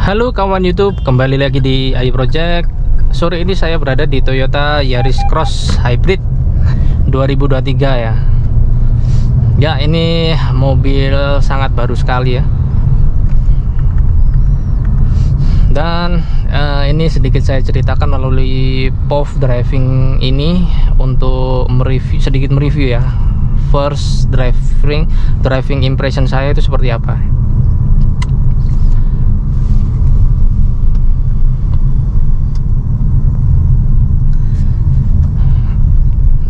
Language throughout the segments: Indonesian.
Halo kawan YouTube, kembali lagi di AI Project. Sore ini saya berada di Toyota Yaris Cross Hybrid 2023 ya. Ya, ini mobil sangat baru sekali ya. Dan ini sedikit saya ceritakan melalui POV driving ini untuk sedikit mereview ya. First driving impression saya itu seperti apa.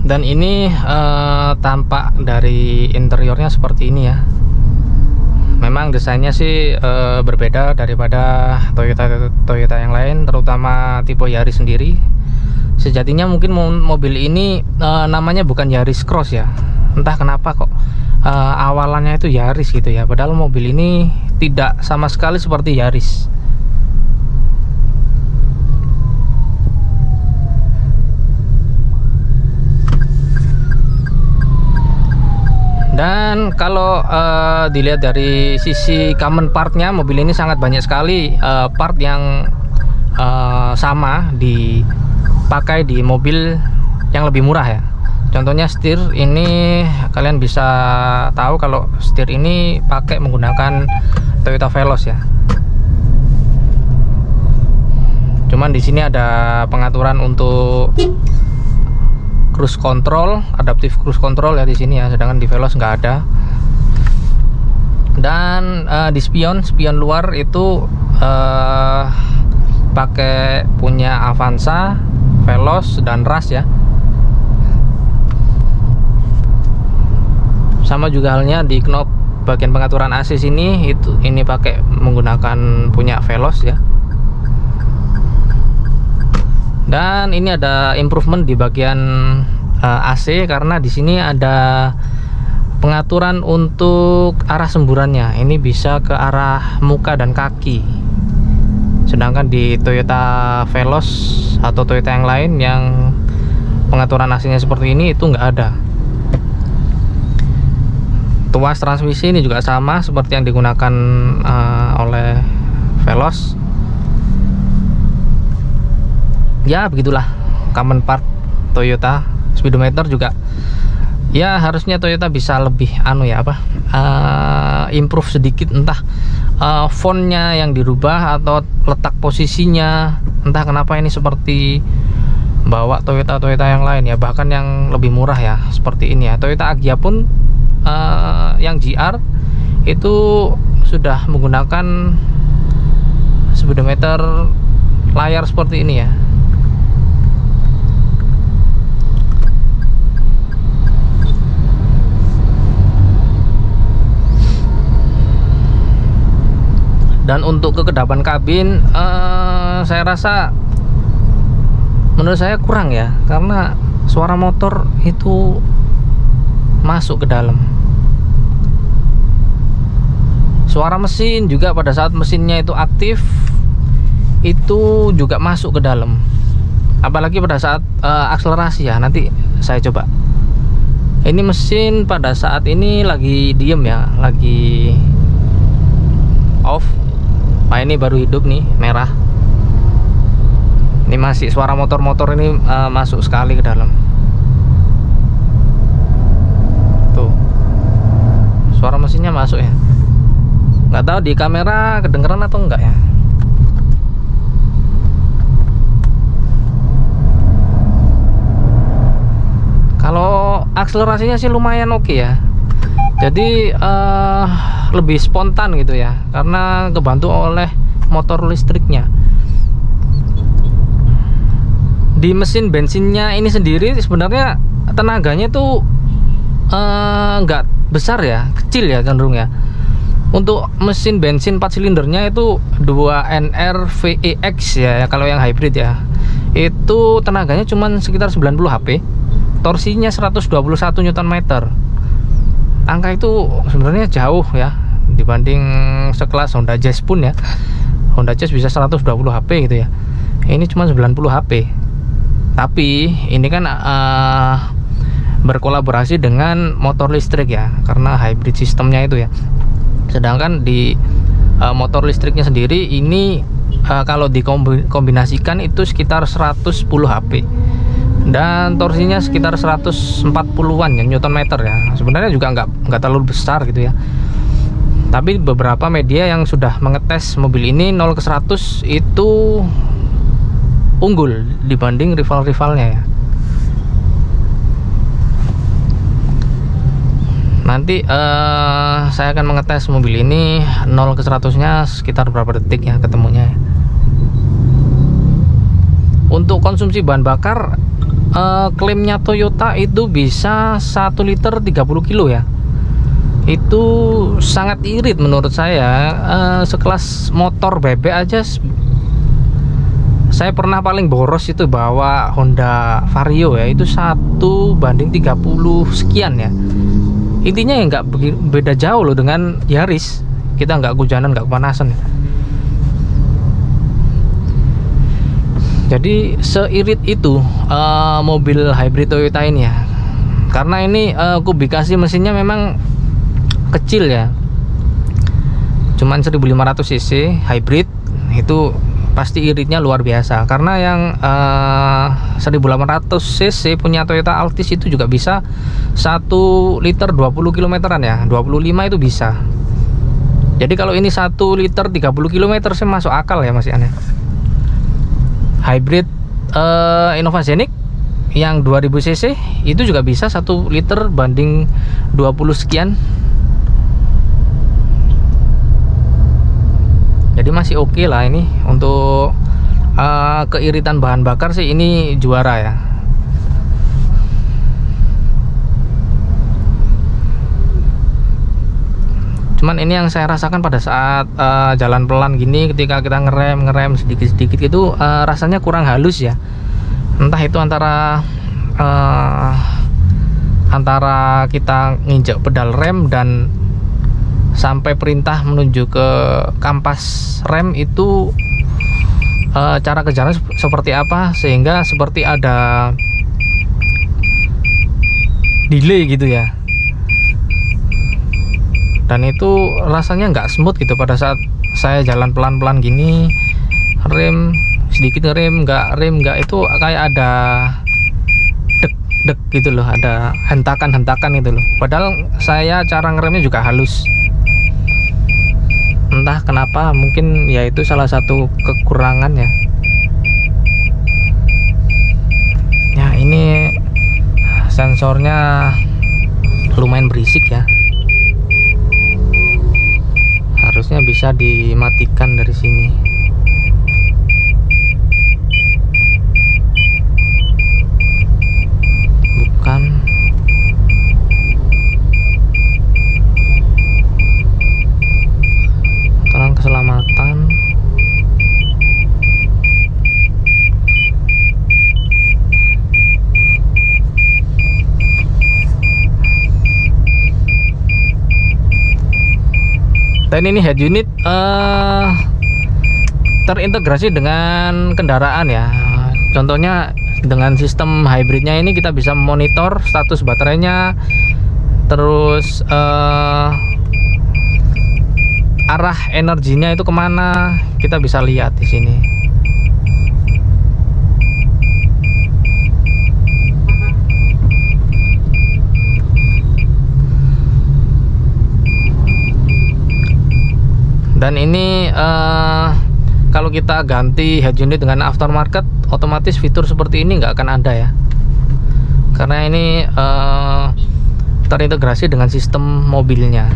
Dan ini tampak dari interiornya seperti ini ya. Memang desainnya sih berbeda daripada Toyota yang lain, terutama tipe Yaris sendiri. Sejatinya mungkin mobil ini namanya bukan Yaris Cross ya. Entah kenapa kok awalannya itu Yaris gitu ya. Padahal mobil ini tidak sama sekali seperti Yaris. Dan kalau dilihat dari sisi common partnya, mobil ini sangat banyak sekali part yang sama dipakai di mobil yang lebih murah ya. Contohnya setir ini, kalian bisa tahu kalau setir ini pakai menggunakan Toyota Veloz ya. Cuman di sini ada pengaturan untuk cruise control, adaptive cruise control ya di sini ya, sedangkan di Veloz nggak ada. Dan di spion luar itu pakai punya Avanza, Veloz dan Rush ya. Sama juga halnya di knob bagian pengaturan AC sini, ini pakai menggunakan punya Veloz ya. Dan ini ada improvement di bagian AC karena di sini ada pengaturan untuk arah semburannya. Ini bisa ke arah muka dan kaki. Sedangkan di Toyota Veloz atau Toyota yang lain yang pengaturan AC-nya seperti ini itu nggak ada. Tuas transmisi ini juga sama seperti yang digunakan oleh Veloz. Ya begitulah common part Toyota. Speedometer juga ya harusnya Toyota bisa lebih improve sedikit, entah fontnya yang dirubah atau letak posisinya, entah kenapa ini seperti bawa Toyota yang lain ya, bahkan yang lebih murah ya seperti ini ya. Toyota Agya pun yang GR itu sudah menggunakan speedometer layar seperti ini ya. Dan untuk kekedapan kabin saya rasa menurut saya kurang ya, karena suara motor itu masuk ke dalam. Suara mesin juga pada saat mesinnya itu aktif itu juga masuk ke dalam. Apalagi pada saat akselerasi ya, nanti saya coba. Ini mesin pada saat ini lagi diem ya, lagi off. Nah ini baru hidup nih, merah. Ini masih suara motor-motor ini masuk sekali ke dalam. Tuh, suara mesinnya masuk ya. Nggak tahu di kamera kedengeran atau enggak ya. Kalau akselerasinya sih lumayan oke ya. Jadi lebih spontan gitu ya, karena kebantu oleh motor listriknya. Di mesin bensinnya ini sendiri sebenarnya tenaganya tuh nggak besar ya, kecil ya cenderung ya. Untuk mesin bensin 4 silindernya itu 2NR VEX ya, kalau yang hybrid ya, itu tenaganya cuma sekitar 90 HP, torsinya 121 Nm. Angka itu sebenarnya jauh ya dibanding sekelas Honda Jazz pun ya. Honda Jazz bisa 120 HP gitu ya. Ini cuma 90 HP. Tapi ini kan berkolaborasi dengan motor listrik ya, karena hybrid sistemnya itu ya. Sedangkan di motor listriknya sendiri ini kalau dikombinasikan itu sekitar 110 HP dan torsinya sekitar 140-an ya Newton meter ya. Sebenarnya juga nggak terlalu besar gitu ya. Tapi beberapa media yang sudah mengetes mobil ini 0 ke 100 itu unggul dibanding rival-rivalnya ya. Nanti saya akan mengetes mobil ini 0 ke 100 nya sekitar berapa detik ya ketemunya. Untuk konsumsi bahan bakar klaimnya Toyota itu bisa 1 liter 30 kilo ya. Itu sangat irit menurut saya. Sekelas motor bebek aja saya pernah paling boros itu bawa Honda Vario ya, itu 1:30 sekian ya. Intinya ya nggak beda jauh loh dengan Yaris. Kita nggak kehujanan, nggak kepanasan ya. Jadi seirit itu mobil hybrid Toyota ini ya. Karena ini kubikasi mesinnya memang kecil ya, cuman 1500 cc hybrid, itu pasti iritnya luar biasa. Karena yang 1800 cc punya Toyota Altis itu juga bisa 1 liter 20 kilometeran ya, 25 itu bisa. Jadi kalau ini 1 liter 30 km sih masuk akal ya, masih aneh. Hybrid Innova Scenic yang 2000 cc itu juga bisa 1 liter banding 20 sekian. Jadi masih oke lah ini untuk keiritan bahan bakar sih, ini juara ya. Cuman ini yang saya rasakan pada saat jalan pelan gini, ketika kita ngerem sedikit-sedikit itu rasanya kurang halus ya. Entah itu antara kita nginjak pedal rem dan sampai perintah menuju ke kampas rem itu cara kerjanya seperti apa, sehingga seperti ada delay gitu ya. Dan itu rasanya nggak smooth gitu pada saat saya jalan pelan-pelan gini, rem sedikit ngerem nggak, itu kayak ada dek gitu loh, ada hentakan gitu loh. Padahal saya cara ngeremnya juga halus. Entah kenapa, mungkin ya itu salah satu kekurangan ya. Ya ini sensornya lumayan berisik ya. Harusnya bisa dimatikan dari sini. Bukan. Keselamatan. Dan ini head unit terintegrasi dengan kendaraan ya. Contohnya dengan sistem hybridnya ini kita bisa monitor status baterainya, terus arah energinya itu kemana, kita bisa lihat di sini. Dan ini kalau kita ganti head unit dengan aftermarket, otomatis fitur seperti ini nggak akan ada ya, karena ini terintegrasi dengan sistem mobilnya.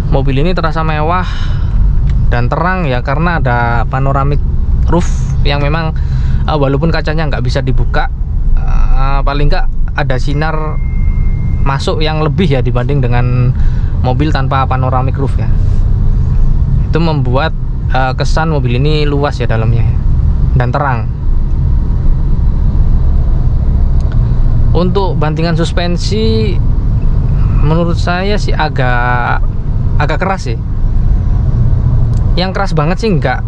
Mobil ini terasa mewah dan terang ya, karena ada panoramic roof yang memang walaupun kacanya nggak bisa dibuka, paling nggak ada sinar masuk yang lebih ya dibanding dengan mobil tanpa panoramic roof ya. Itu membuat kesan mobil ini luas ya dalamnya dan terang. Untuk bantingan suspensi menurut saya sih agak keras sih. Yang keras banget sih enggak,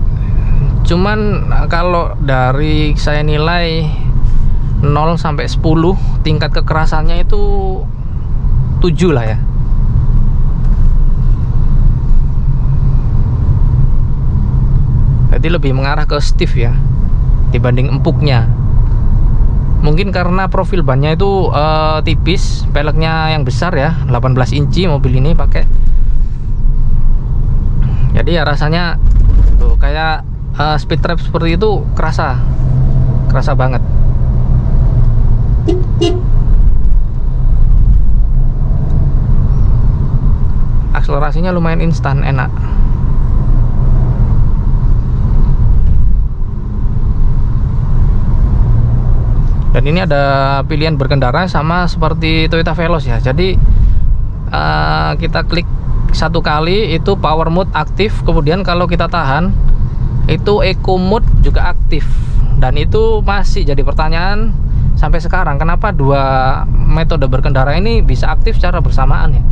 cuman kalau dari saya nilai 0 sampai 10 tingkat kekerasannya itu 7 lah ya. Jadi lebih mengarah ke stiff ya dibanding empuknya. Mungkin karena profil bannya itu tipis, peleknya yang besar ya, 18 inci mobil ini pakai. Jadi ya rasanya tuh kayak speed trap seperti itu kerasa banget. Akselerasinya lumayan instan, enak. Dan ini ada pilihan berkendara sama seperti Toyota Veloz ya. Jadi kita klik satu kali itu power mode aktif, kemudian kalau kita tahan itu eco mode juga aktif. Dan itu masih jadi pertanyaan sampai sekarang, kenapa dua metode berkendara ini bisa aktif secara bersamaan ya.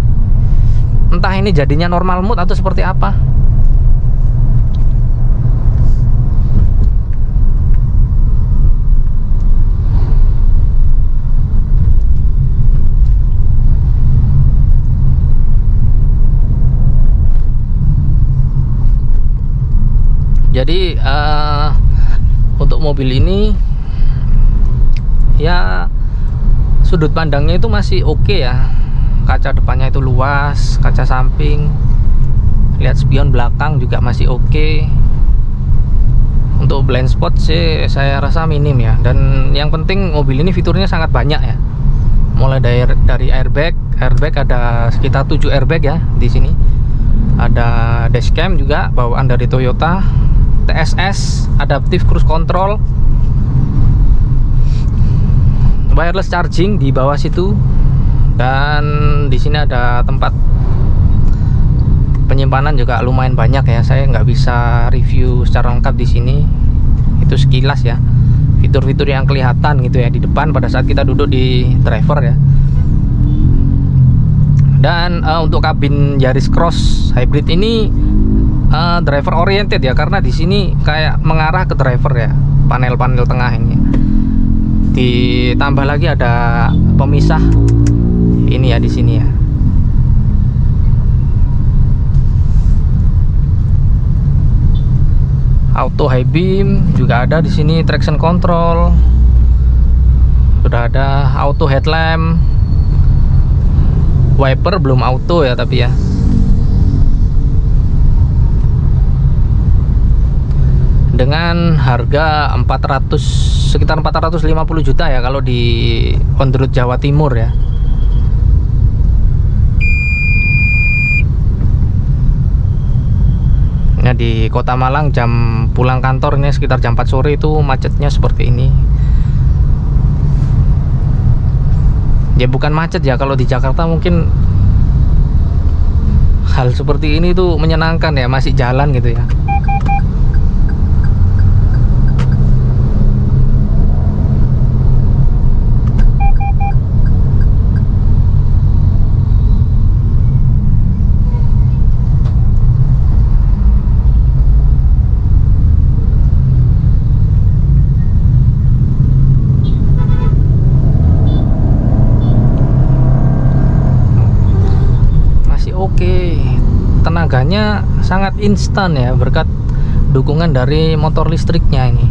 Entah ini jadinya normal mode atau seperti apa. Jadi untuk mobil ini ya sudut pandangnya itu masih oke ya. Kaca depannya itu luas, kaca samping, lihat spion belakang juga masih oke. Untuk blind spot sih saya rasa minim ya. Dan yang penting mobil ini fiturnya sangat banyak ya. Mulai dari airbag ada sekitar 7 airbag ya di sini. Ada dashcam juga bawaan dari Toyota. TSS, adaptive cruise control, wireless charging di bawah situ, dan di sini ada tempat penyimpanan juga lumayan banyak ya. Saya nggak bisa review secara lengkap di sini, itu sekilas ya fitur-fitur yang kelihatan gitu ya di depan pada saat kita duduk di driver ya. Dan untuk kabin Yaris Cross Hybrid ini driver oriented ya, karena di sini kayak mengarah ke driver ya, panel-panel tengah ini. Ditambah lagi ada pemisah ini ya di sini ya. Auto high beam juga ada di sini, traction control. Sudah ada auto headlamp. Wiper belum auto ya tapi ya. Dengan harga sekitar 450 juta ya kalau di on the road Jawa Timur ya. Nah, di Kota Malang jam pulang kantor ini sekitar jam 4 sore itu macetnya seperti ini. Ya bukan macet ya, kalau di Jakarta mungkin hal seperti ini tuh menyenangkan ya, masih jalan gitu ya. Tenaganya sangat instan ya berkat dukungan dari motor listriknya ini.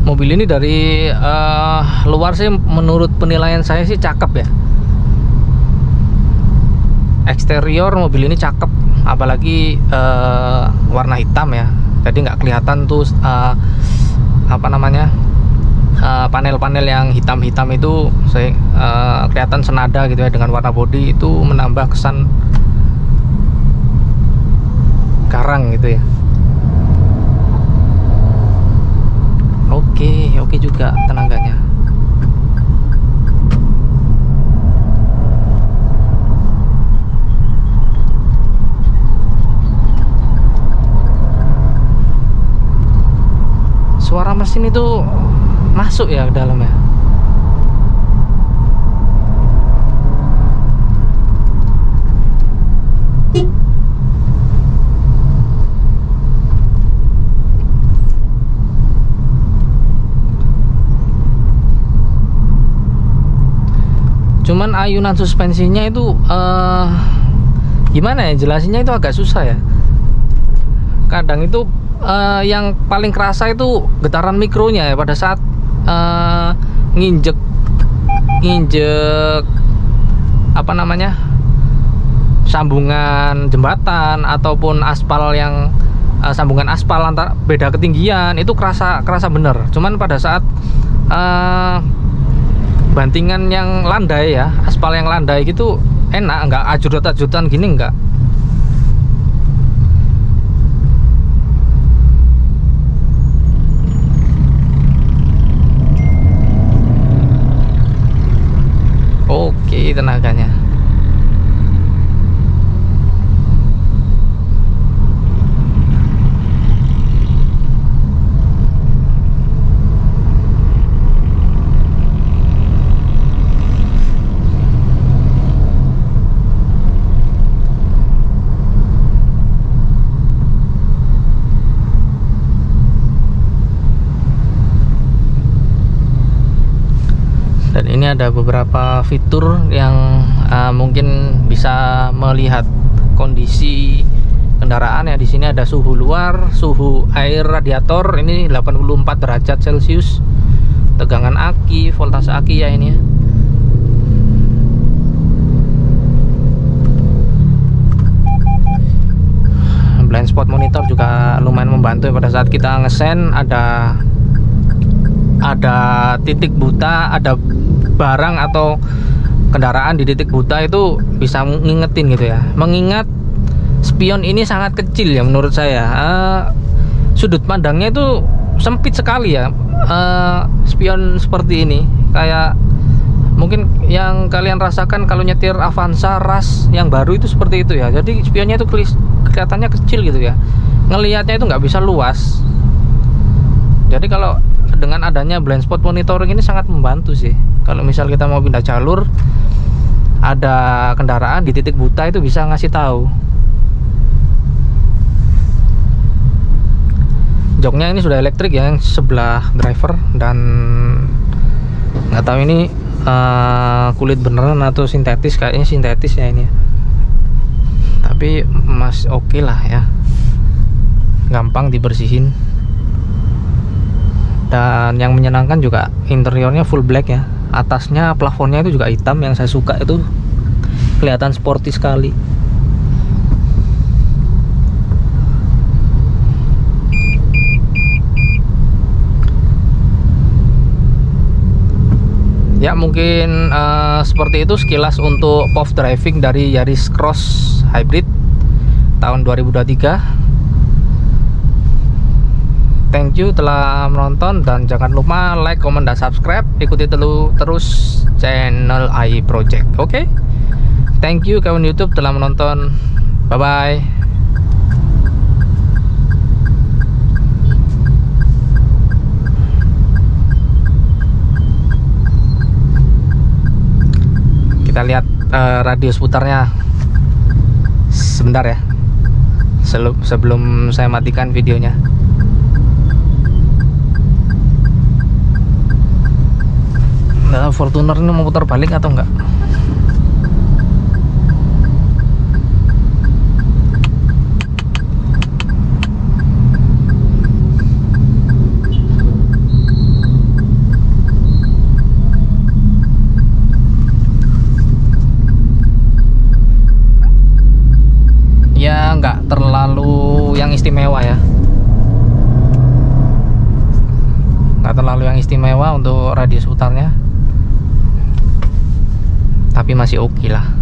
Mobil ini dari luar sih menurut penilaian saya sih cakep ya. Eksterior mobil ini cakep, apalagi warna hitam ya. Jadi nggak kelihatan tuh apa namanya panel-panel yang hitam-hitam itu kelihatan senada gitu ya dengan warna bodi, itu menambah kesan garang gitu ya. Oke juga tenaganya. suara mesin itu masuk ya ke dalam ya. Cuman ayunan suspensinya itu gimana ya jelasinnya, itu agak susah ya. Kadang itu yang paling kerasa itu getaran mikronya ya pada saat nginjek apa namanya, sambungan jembatan ataupun aspal yang sambungan aspal antar beda ketinggian, itu kerasa bener. Cuman pada saat bantingan yang landai ya, aspal yang landai gitu enak, nggak ajut-ajutan gini nggak. Oke tenaganya. Dan ini ada beberapa fitur yang mungkin bisa melihat kondisi kendaraan ya. Di sini ada suhu luar, suhu air radiator ini 84 derajat Celcius, tegangan aki, voltase aki ya ini ya. Blind spot monitor juga lumayan membantu ya pada saat kita ngesen, ada titik buta, ada barang atau kendaraan di titik buta itu bisa ngingetin gitu ya. Mengingat spion ini sangat kecil ya menurut saya, sudut pandangnya itu sempit sekali ya. Spion seperti ini kayak mungkin yang kalian rasakan kalau nyetir Avanza Rush yang baru itu seperti itu ya. Jadi spionnya itu kelihatannya kecil gitu ya, ngelihatnya itu nggak bisa luas. Jadi kalau dengan adanya blind spot monitoring ini sangat membantu sih. Kalau misal kita mau pindah jalur, ada kendaraan di titik buta itu bisa ngasih tahu. Joknya ini sudah elektrik ya, yang sebelah driver, dan nggak tahu ini kulit beneran atau sintetis, kayaknya sintetis ya ini. Tapi masih oke lah ya, gampang dibersihin. Dan yang menyenangkan juga interiornya full black ya. Atasnya plafonnya itu juga hitam, yang saya suka itu kelihatan sporty sekali. Ya mungkin seperti itu sekilas untuk POV driving dari Yaris Cross Hybrid tahun 2023. Thank you telah menonton, dan jangan lupa like, comment, dan subscribe. Ikuti terus channel AI Project. Oke? Thank you kawan YouTube telah menonton. Bye bye. Kita lihat radius putarnya sebentar ya, sebelum saya matikan videonya. Nah, Fortuner ini mau putar balik atau enggak? Ya enggak terlalu yang istimewa ya, enggak terlalu yang istimewa untuk radius putarnya, tapi masih oke lah.